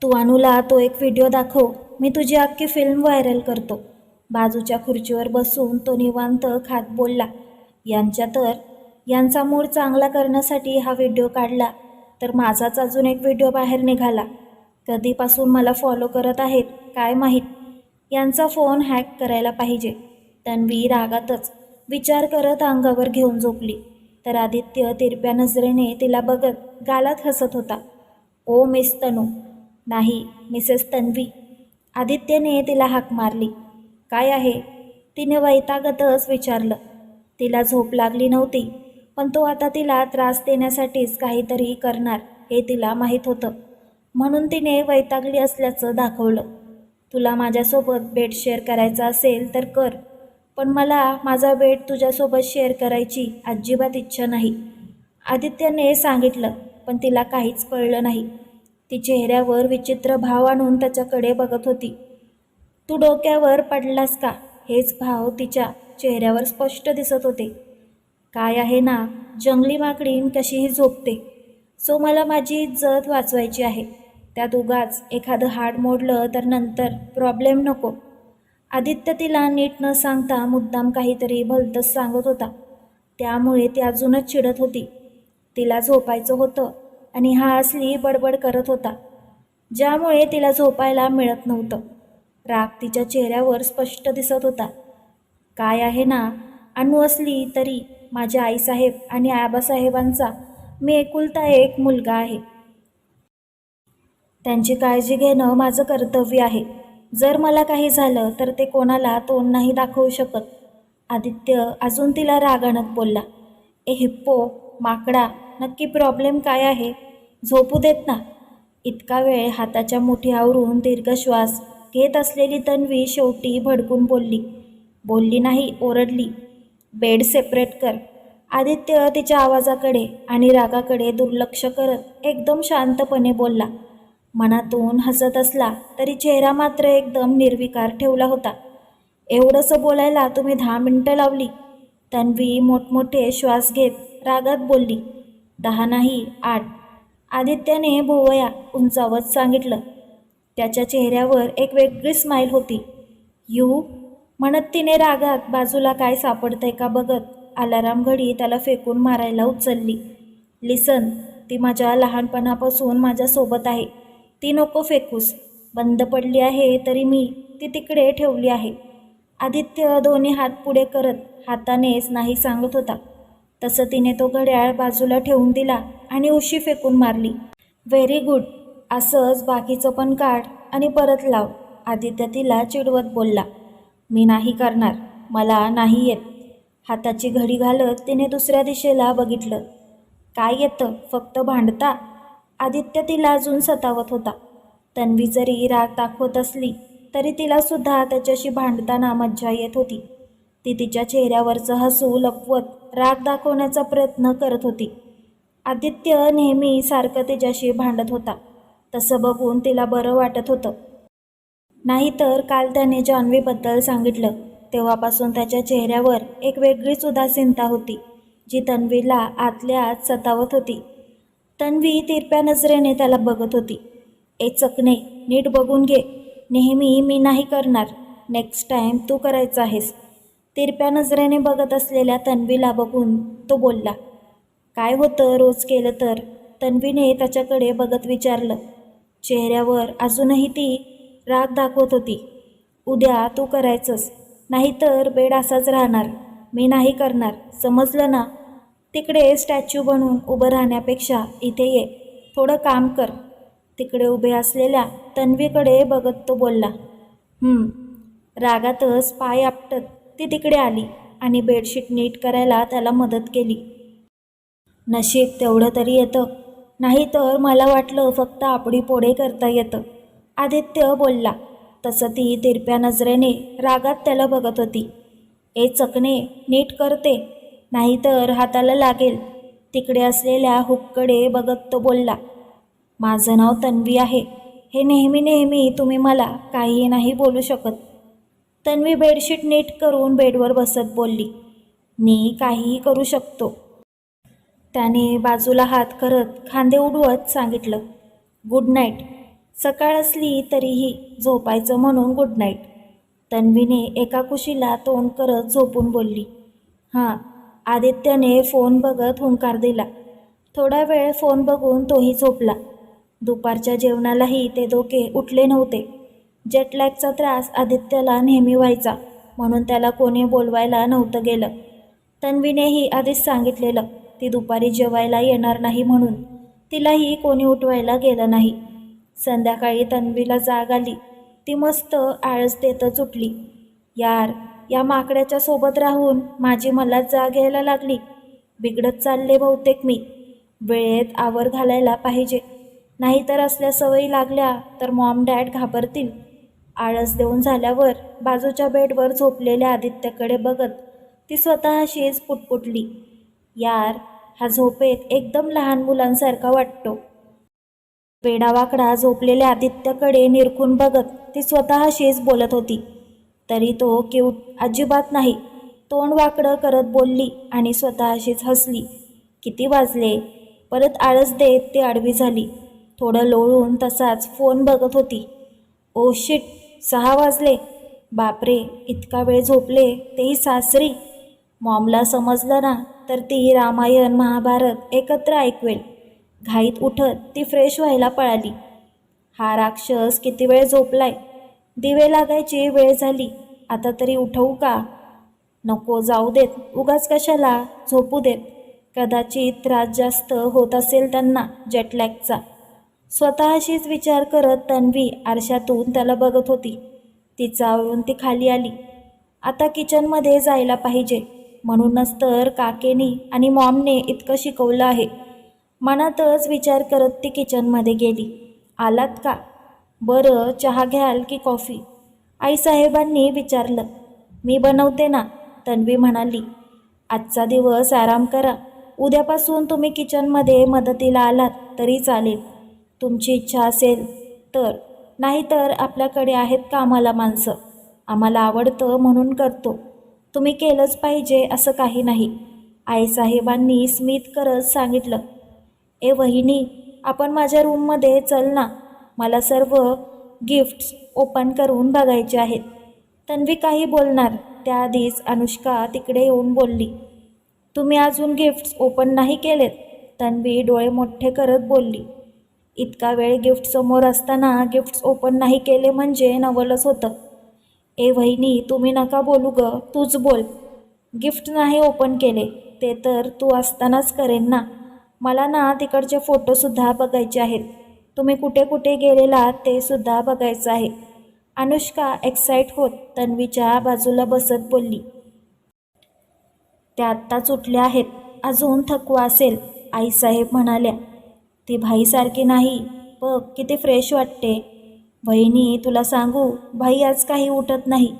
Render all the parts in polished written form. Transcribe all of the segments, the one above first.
तू अनुला तो एक व्हिडिओ दाखव, मी तुझी अख्खी फिल्म व्हायरल करतो. बाजूच्या खुर्चीवर बसून तो निवांत खात बोलला. यांचा मूड चांगला करण्यासाठी हा व्हिडिओ काढला, तर माझाच अजून एक व्हिडिओ बाहेर निघाला. कधीपासून मला फॉलो करत आहेत काय माहीत. यांचा फोन हॅक करायला पाहिजे. तन्वी रागातच विचार करत अंगावर घेऊन झोपली, तर आदित्य तिरप्या नजरेने तिला बघत गालात हसत होता. ओ मिस तनू. नाही, मिसेस तन्वी. आदित्यने तिला हाक मारली. काय आहे? तिने वैतागतच विचारलं. तिला झोप लागली नव्हती, पण तो आता तिला त्रास देण्यासाठीच काहीतरी करणार हे तिला माहीत होतं. म्हणून तिने वैतागली असल्याचं दाखवलं. तुला माझ्यासोबत बेड शेअर करायचा असेल तर कर, पण मला माझा बेड तुझ्यासोबत शेअर करायची अजिबात इच्छा नाही, आदित्यने सांगितलं. पण तिला काहीच कळलं नाही. ती चेहऱ्यावर विचित्र भाव आणून त्याच्याकडे बघत होती. तू डोक्यावर पडलास का? हेच भाव तिच्या चेहऱ्यावर स्पष्ट दिसत होते. काय आहे ना, जंगली माकडीन कशीही झोपते. सो मला माझी इज्जत वाचवायची आहे. त्यात उगाच एखादं हाड मोडलं तर नंतर प्रॉब्लेम नको. आदित्य तिला नीट न सांगता मुद्दाम काहीतरी भलतंच सांगत होता. त्यामुळे ती अजूनच चिडत होती. तिला झोपायचं होतं आणि हा असली बडबड करत होता, ज्यामुळे तिला झोपायला मिळत नव्हतं. राग तिच्या चेहऱ्यावर स्पष्ट दिसत होता. काय आहे ना, अनु असली तरी माझ्या आईसाहेब आणि आबासाहेबांचा मी एकुलता एक मुलगा आहे. त्यांची काळजी घेणं माझं कर्तव्य आहे. जर मला काही झालं तर ते कोणाला तोंड नाही दाखवू शकत. आदित्य अजून तिला रागानत बोलला. ए हिप्पो, माकडा, नक्की प्रॉब्लेम काय आहे? झोपू देत ना. इतका वेळ हाताच्या मुठी आवरून दीर्घ श्वास घेत असलेली तन्वी शेवटी भडकून बोलली नाही, ओरडली. बेड सेपरेट कर. आदित्य तिच्या आवाजाकडे आणि रागाकडे दुर्लक्ष करत एकदम शांतपणे बोलला. मनातून हसत असला तरी चेहरा मात्र एकदम निर्विकार ठेवला होता. एवढंसं बोलायला तुम्ही 10 मिनिटं लावली? तन्वी मोठमोठे श्वास घेत रागात बोलली. 10 नाही, 8. आदित्यने भुवया उंचावत सांगितलं. त्याच्या चेहऱ्यावर एक वेगळी स्माईल होती. यू म्हणत तिने रागात बाजूला काय सापडतंय का बघत अलाराम घडी त्याला फेकून मारायला उचलली. लिसन, ती माझ्या लहानपणापासून माझ्यासोबत आहे. ती नको फेकूस. बंद पडली आहे तरी मी ती तिकडे ठेवली आहे. आदित्य दोन्ही हात पुढे करत हातानेच नाही सांगत होता. तसं तिने तो घड्याळ बाजूला ठेवून दिला आणि उशी फेकून मारली. Very good. असंच बाकीचं पण काढ आणि परत लाव. आदित्य तिला चिडवत बोलला. मी नाही करणार, मला नाही येत. हाताची घडी घालत तिने दुसऱ्या दिशेला बघितलं. काय येतं, फक्त भांडता? आदित्य तिला अजून सतावत होता. तन्वी जरी राग दाखवत असली तरी तिलासुद्धा त्याच्याशी भांडताना मज्जा येत होती. ती तिच्या चेहऱ्यावरचं हसू लपवत राग दाखवण्याचा प्रयत्न करत होती. आदित्य नेहमी सारखं तिच्याशी भांडत होता. तसं बघून तिला बरं वाटत होतं. नाहीतर काल त्याने जान्हवीबद्दल सांगितलं तेव्हापासून त्याच्या चेहऱ्यावर एक वेगळीच उदासीनता होती, जी तन्वीला आतल्या आत सतावत होती. तन्वी तिरप्या नजरेने त्याला बघत होती. ए चकणे, नीट बघून घे. नेहमी मी नाही करणार, नेक्स्ट टाईम तू करायचं आहेस. तिरप्या नजरेने बघत असलेल्या तन्वीला बघून तो बोलला. काय होतं रोज केलं तर? तन्वीने त्याच्याकडे बघत विचारलं. चेहऱ्यावर अजूनही ती राग दाखवत होती. उद्या तू करायचंस, नाहीतर बेड असाच राहणार. मी नाही करणार, समजलं ना? तिकडे स्टॅच्यू बनून उभं राहण्यापेक्षा इथे ये, थोडं काम कर. तिकडे उभे असलेल्या तन्वीकडे बघत तो बोलला. रागातच पाय आपटत ती तिकडे आली आणि बेडशीट नीट करायला त्याला मदत केली. नशीब तेवढं तरी येतं, नाहीतर मला वाटलं फक्त आपडी पोळे करता येतं, आदित्य बोलला. तसं ती तिरप्या नजरेने रागात त्याला बघत होती. ए चकणे, नीट करते, नाहीतर हाताला लागेल. तिकडे असलेल्या हुककडे बघत तो बोलला. माझं नाव तन्वी आहे, हे नेहमी नेहमी तुम्ही मला काहीही नाही बोलू शकत. तन्वी बेडशीट नीट करून बेडवर बसत बोलली. मी काहीही करू शकतो. त्याने बाजूला हात करत खांदे उडवत सांगितलं. Good night. सकाळ असली तरीही झोपायचं म्हणून गुड नाईट. तन्वीने एका कुशीला तोंड करत झोपून बोलली. हां. आदित्यने फोन बघत हुंकार दिला. थोडा वेळ फोन बघून तोही झोपला. दुपारच्या जेवणालाही ते दोघे उठले नव्हते. जेटलॅगचा त्रास आदित्यला नेहमी व्हायचा, म्हणून त्याला कोणी बोलवायला नव्हतं गेलं. तन्वीनेही आधीच सांगितलेलं ती दुपारी जेवायला येणार नाही म्हणून. तिलाही कोणी उठवायला गेलं नाही. संध्याकाळी तन्वीला जाग आली. ती मस्त आळस देतच उठली. यार, या माकड्याच्या सोबत राहून माझी मलाच जाग यायला लागली. बिघडत चालले बहुतेक मी. वेळेत आवर घालायला पाहिजे, नाहीतर असल्या सवयी लागल्या तर मॉम डॅड घाबरतील. आळस देऊन झाल्यावर बाजूच्या बेडवर झोपलेल्या आदित्यकडे बघत ती स्वतःशीच पुटपुटली. यार, हा झोपेत एकदम लहान मुलांसारखा वाटतो. वेडावाकडा झोपलेल्या आदित्यकडे निरखून बघत ती स्वतःशीच बोलत होती. तरी तो क्यूट अजिबात नाही. तोंड वाकडं करत बोलली आणि स्वतःशीच हसली. किती वाजले? परत आळस देत ती आडवी झाली. थोडं लोळून तसाच फोन बघत होती. ओ शिट, 6 वाजले. बापरे, इतका वेळ झोपले, तेही सासरी. मॉमला समजलं ना तर ती रामायण महाभारत एकत्र ऐकवेल. घाईत उठत ती फ्रेश व्हायला पळाली. हा राक्षस किती वेळ झोपलाय? दिवे लागायची वेळ झाली. आता तरी उठवू का? नको, जाऊ देत. उगाच कशाला, झोपू देत. कदाचित त्रास जास्त होत असेल त्यांना जेटलॅगचा. स्वतःशीच विचार करत तन्वी आरशातून त्याला बघत होती. ती चावरून ती खाली आली. आता किचनमध्ये जायला पाहिजे, म्हणूनच तर काकेनी आणि मॉमने इतकं शिकवलं आहे. मनातच विचार करत ती किचनमध्ये गेली. आलात का? बरं, चहा घ्याल की कॉफी? आईसाहेबांनी विचारलं. मी बनवते ना, तन्वी म्हणाली. आजचा दिवस आराम करा. उद्यापासून तुम्ही किचनमध्ये मदतीला आलात तरी चालेल, तुमची इच्छा असेल तर. नाहीतर आपल्याकडे आहेत कामाला माणसं. आम्हाला आवडतं म्हणून करतो. तुम्ही केलंच पाहिजे असं काही नाही, आईसाहेबांनी स्मित करत सांगितलं. ए वहिनी, आपण माझ्या रूममध्ये चल ना. मला सर्व गिफ्ट्स ओपन करून बघायचे आहेत. तन्वी काही बोलणार त्याआधीच अनुष्का तिकडे येऊन बोलली. तुम्ही अजून गिफ्ट्स ओपन नाही केलेत? तन्वी डोळे मोठे करत बोलली. इतका वेळ गिफ्ट समोर असताना गिफ्ट्स ओपन नाही केले म्हणजे नवलच होतं. ए वहिनी, तुम्ही नका बोलू ग, तूच बोल. गिफ्ट नाही ओपन केले, ते तर तू असतानाच करेन ना. मला ना तिकडचे फोटोसुद्धा बघायचे आहेत. तुम्ही कुठे कुठे गेलेला ते सुद्धा बघायचं आहे. अनुष्का एक्साईट होत तन्वीच्या बाजूला बसत बोलली. त्या आत्ताच उठल्या आहेत, अजून थकवा असेल, आईसाहेब म्हणाल्या. ती भाईसारखी नाही, बघ किती फ्रेश वाटते. वहिनी, तुला सांगू, भाई आज काही उठत नाही.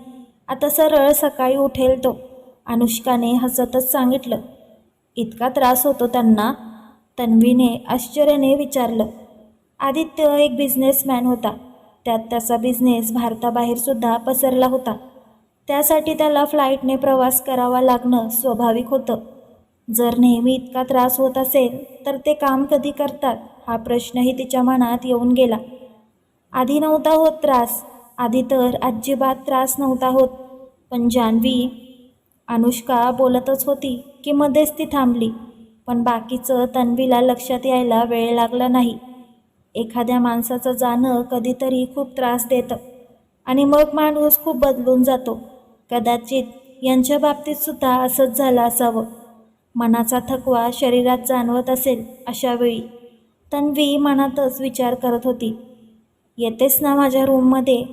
आता सरळ सकाळी उठेल तो, अनुष्काने हसतच सांगितलं. इतका त्रास होतो त्यांना? तन्वीने आश्चर्याने विचारलं. आदित्य एक बिझनेसमॅन होता. त्यात त्याचा बिझनेस भारताबाहेरसुद्धा पसरला होता. त्यासाठी त्याला फ्लाईटने प्रवास करावा लागणं स्वाभाविक होतं. जर नेहमी इतका त्रास होत असेल तर ते काम कधी करतात हा प्रश्नही तिच्या मनात येऊन गेला. आधी नव्हता होत त्रास, आधी तर अजिबात त्रास नव्हता होत. पण जान्हवी, अनुष्का बोलतच होती की मध्येच ती थांबली. पण बाकीचं तन्वीला लक्षात यायला वेळ लागला नाही. एखाद्या माणसाचं जाणं कधीतरी खूप त्रास देतं आणि मग माणूस खूप बदलून जातो. कदाचित यांच्या बाबतीत सुद्धा असंच झालं असावं. मनाचा थकवा शरीरात जाणवत असेल अशावेळी. तन्वी मनातच विचार करत होती. येतेस ना माझ्या रूममध्ये?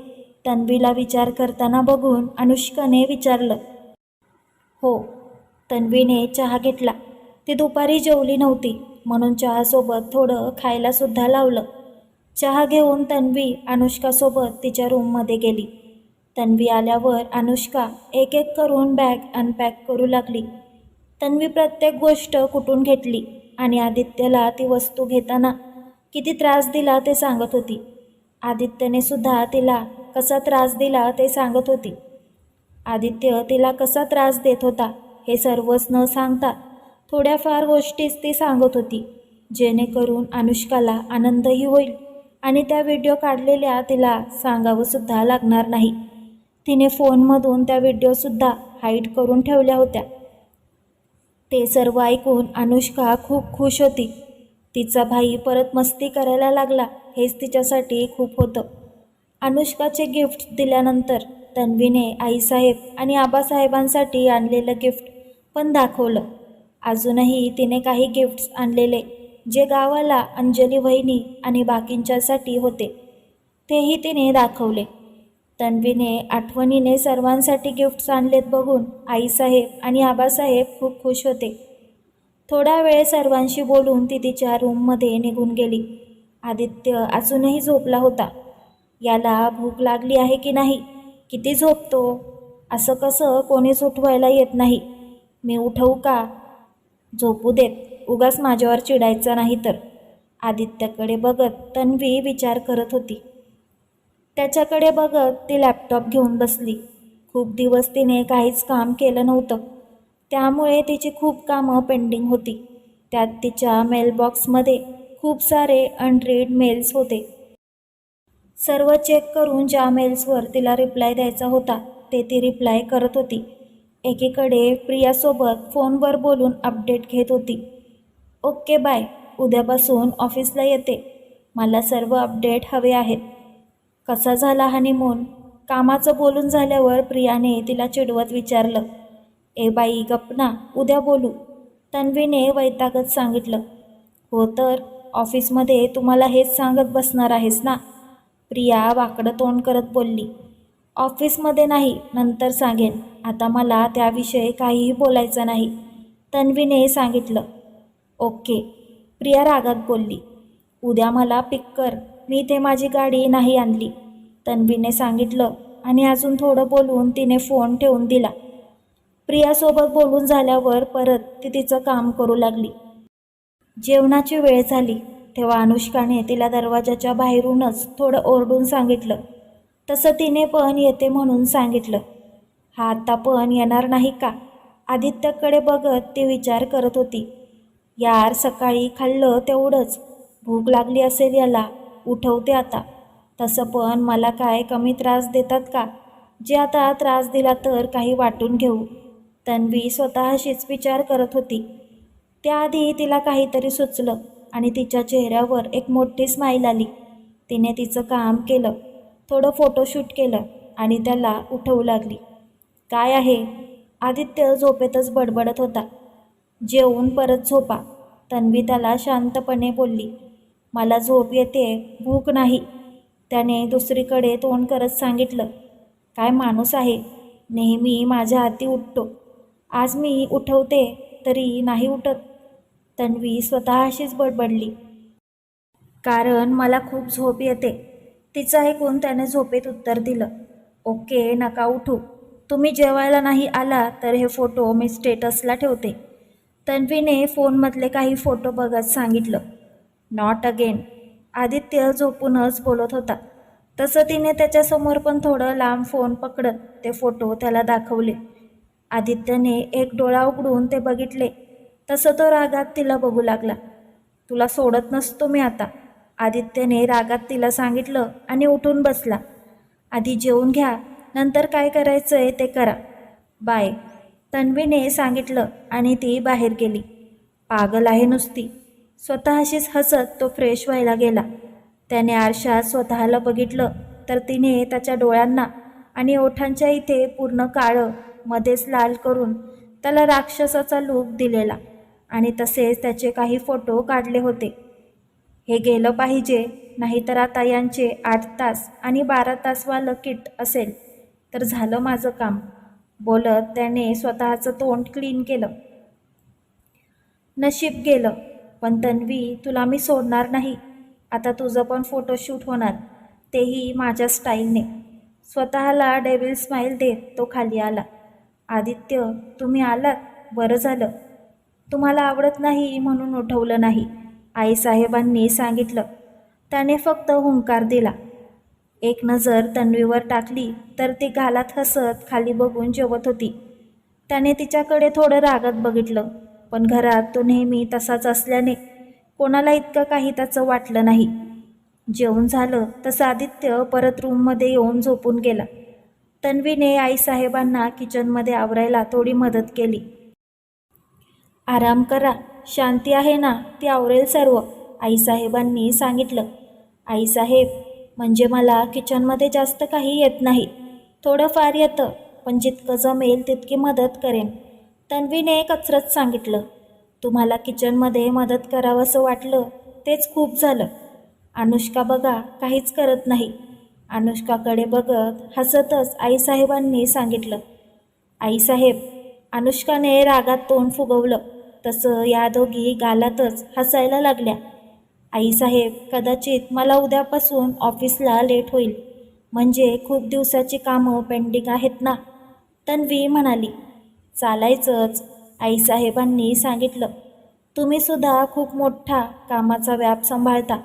तन्वीला विचार करताना बघून अनुष्काने विचारलं. हो. तन्वीने चहा घेतला. ती दुपारी जेवली नव्हती, म्हणून चहासोबत थोडं खायलासुद्धा लावलं. चहा घेऊन तन्वी अनुष्कासोबत तिच्या रूममध्ये गेली. तन्वी आल्यावर अनुष्का एक एक करून बॅग अनपॅक करू लागली. तन्वी प्रत्येक गोष्ट कुठून घेतली आणि आदित्यला ती वस्तू घेताना किती त्रास दिला ते सांगत होती. आदित्यने सुद्धा तिला कसा त्रास दिला ते सांगत होती. आदित्य तिला कसा त्रास देत होता हे सर्वच न सांगता थोड्याफार गोष्टीच ती सांगत होती, जेणेकरून अनुष्काला आनंदही होईल आणि त्या व्हिडिओ काढलेल्या तिला सांगावंसुद्धा लागणार नाही. तिने फोनमधून त्या व्हिडिओसुद्धा हाईड करून ठेवल्या होत्या. ते सर्व ऐकून अनुष्का खूप खुश होती. तिचा भाई परत मस्ती करायला लागला हेच तिच्यासाठी खूप होतं. अनुष्काचे गिफ्ट दिल्यानंतर तन्वीने आईसाहेब आणि आबासाहेबांसाठी आणलेलं गिफ्ट पण दाखवलं. अजूनही तिने काही गिफ्ट्स आणलेले जे गावाला अंजली वहिनी आणि बाकींच्यासाठी होते तेही तिने दाखवले. तन्वीने आठवणीने सर्वांसाठी गिफ्ट्स आणलेत बघून आईसाहेब आणि आबासाहेब खूप खुश होते. थोडा वेळ सर्वांशी बोलून ती तिच्या रूममध्ये निघून गेली. आदित्य अजूनही झोपला होता. याला भूक लागली आहे की नाही, किती झोपतो, असं कसं कोणीच उठवायला येत नाही, मी उठवू का, झोपू देत, उगाच माझ्यावर चिडायचा नाही तर. आदित्यकडे बघत तन्वी विचार करत होती. त्याच्याकडे बघत ती लॅपटॉप घेऊन बसली. खूप दिवस तिने काहीच काम केलं नव्हतं, त्यामुळे तिची खूप कामं पेंडिंग होती. त्यात तिच्या मेलबॉक्समध्ये खूप सारे अनरीड मेल्स होते. सर्व चेक करून ज्या मेल्सवर तिला रिप्लाय द्यायचा होता ते ती रिप्लाय करत होती. एकीकडे प्रियासोबत फोनवर बोलून अपडेट घेत होती. ओके बाय, उद्यापासून ऑफिसला येते, मला सर्व अपडेट हवे आहेत. कसा झाला हनीमून, कामाचं बोलून झाल्यावर प्रियाने तिला चिडवत विचारलं. ए बाई गप ना, उद्या बोलू, तन्वीने वैतागत सांगितलं. हो तर ऑफिसमध्ये तुम्हाला हेच सांगत बसणार आहेस ना, प्रिया वाकडं तोंड करत बोलली. ऑफिसमध्ये नाही, नंतर सांगेन, आता मला त्याविषयी काहीही बोलायचं नाही, तन्वीने सांगितलं. ओके, प्रिया रागात बोलली. उद्या मला पिक कर, मी इथे माझी गाडी नाही आणली, तन्वीने सांगितलं आणि अजून थोडं बोलून तिने फोन ठेवून दिला. प्रियासोबत बोलून झाल्यावर परत ती तिचं काम करू लागली. जेवणाची वेळ झाली तेव्हा अनुष्काने तिला दरवाजाच्या बाहेरूनच थोडं ओरडून सांगितलं. तसं तिने पण येते म्हणून सांगितलं. हा आत्ता पण येणार नाही का, आदित्यकडे बघत ती विचार करत होती. यार सकाळी खाल्लं तेवढंच, भूक लागली असेल याला, उठवते आता. तसं पण मला काय कमी त्रास देतात का, जे आता त्रास दिला तर काही वाटून घेऊ, तन्वी स्वतःशीच विचार करत होती. त्याआधी तिला काहीतरी सुचलं आणि तिच्या चेहऱ्यावर एक मोठी स्माईल आली. तिने तिचं काम केलं, थोडं फोटोशूट केलं आणि त्याला उठवू लागली. काय आहे, आदित्य झोपेतच बडबडत होता. जेवून परत झोपा, तन्वी त्याला शांतपणे बोलली. मला झोप येते, भूक नाही, त्याने दुसरीकडे तोंड करत सांगितलं. काय माणूस आहे, नेहमी माझ्या हाती उठतो, आज मी उठवते तरी नाही उठत, तन्वी स्वतःशीच बडबडली. कारण मला खूप झोप येते, तिचं ऐकून त्याने झोपेत उत्तर दिलं. ओके नका उठू, तुम्ही जेवायला नाही आला तर हे फोटो मी स्टेटसला ठेवते, तन्वीने फोनमधले काही फोटो बघत सांगितलं. नॉट अगेन, आदित्य झोपूनच बोलत होता. तसं तिने त्याच्यासमोर पण थोडं लांब फोन पकडत ते फोटो त्याला दाखवले. आदित्यने एक डोळा उघडून ते बघितले. तसं तो रागात तिला बघू लागला. तुला सोडत नसतो मी आता, आदित्यने रागात तिला सांगितलं आणि उठून बसला. आधी जेवून घ्या, नंतर काय करायचंय ते करा, बाय, तन्वीने सांगितलं आणि ती बाहेर गेली. पागल आहे नुसती, स्वतःशीच हसत तो फ्रेश व्हायला गेला. त्याने आरशात स्वतःला बघितलं तर तिने त्याच्या डोळ्यांना आणि ओठांच्या इथे पूर्ण काळं मध्येच लाल करून त्याला राक्षसाचा लूक दिलेला आणि तसेच त्याचे काही फोटो काढले होते. हे गेलं पाहिजे, नाहीतर आता यांचे 8 तास आणि 12 तासवालं किट असेल तर झालं माझं काम, बोलत त्याने स्वतःचं तोंड क्लीन केलं. नशीब गेलं, पण तन्वी तुला मी सोडणार नाही, आता तुझं पण फोटोशूट होणार, तेही माझ्या स्टाईलने, स्वतःला डेव्हिल स्माईल देत तो खाली आला. आदित्य तुम्ही आलात, बरं झालं, तुम्हाला आवडत नाही म्हणून उठवलं नाही, आईसाहेबांनी सांगितलं. त्याने फक्त हुंकार दिला. एक नजर तन्वीवर टाकली तर ती गालात हसत खाली बघून जेवत होती. त्याने तिच्याकडे थोडं रागात बघितलं, पण घरात तो नेहमी तसाच असल्याने कोणाला इतकं काही त्याचं वाटलं नाही. जेवण झालं तसं आदित्य परत रूममध्ये येऊन झोपून गेला. तन्वीने आईसाहेबांना किचनमध्ये आवरायला थोडी मदत केली. आराम करा, शांती आहे ना, ती आवरेल सर्व, आईसाहेबांनी सांगितलं. आईसाहेब, म्हणजे मला किचनमध्ये जास्त काही येत नाही, थोडंफार येतं, पण जितकं जमेल तितकी मदत करेन, तन्वीने कचरत सांगितलं. तुम्हाला किचनमध्ये मदत करावंसं वाटलं तेच खूप झालं. अनुष्का बघा काहीच करत नाही, अनुष्काकडे बघत हसतच आईसाहेबांनी सांगितलं. आईसाहेब, अनुष्काने रागात तोंड फुगवलं तसं या दोघी गालातच हसायला लागल्या. आईसाहेब, कदाचित मला उद्यापासून ऑफिसला लेट होईल, म्हणजे खूप दिवसाची कामं पेंडिंग आहेत ना, तन्वी म्हणाली. चालायचंच, आईसाहेबांनी सांगितलं. तुम्ही सुद्धा खूप मोठा कामाचा व्याप सांभाळता.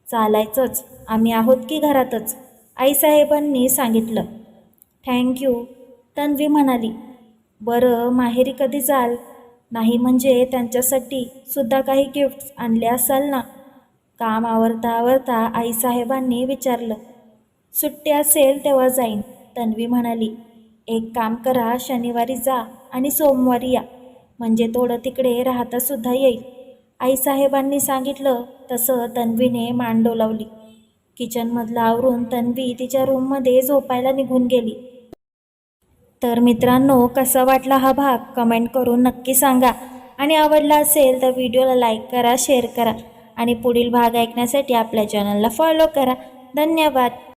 चालायचंच, आम्ही आहोत की घरातच, आईसाहेबांनी सांगितलं. थँक्यू, तन्वी म्हणाली. बरं, माहेरी कधी जाल? नाही म्हणजे त्यांच्यासाठी सुद्धा काही गिफ्ट्स आणले असाल ना, काम आवरता आवरता आईसाहेबांनी विचारलं. सुट्टी असेल तेव्हा जाईन, तन्वी म्हणाली. एक काम करा, शनिवारी जा आणि सोमवारी या, म्हणजे थोडं तिकडे राहता सुद्धा येईल, आईसाहेबांनी सांगितलं. तसं तन्वीने मान डोलावली. किचनमधलं आवरून तन्वी तिच्या रूममध्ये झोपायला निघून गेली. तर मित्रांनो, कसा वाटला हा भाग कमेंट करून नक्की सांगा आणि आवडला असेल तर व्हिडिओला लाईक करा, शेअर करा आणि पुढील भाग ऐकण्यासाठी आपल्या चॅनलला फॉलो करा. धन्यवाद.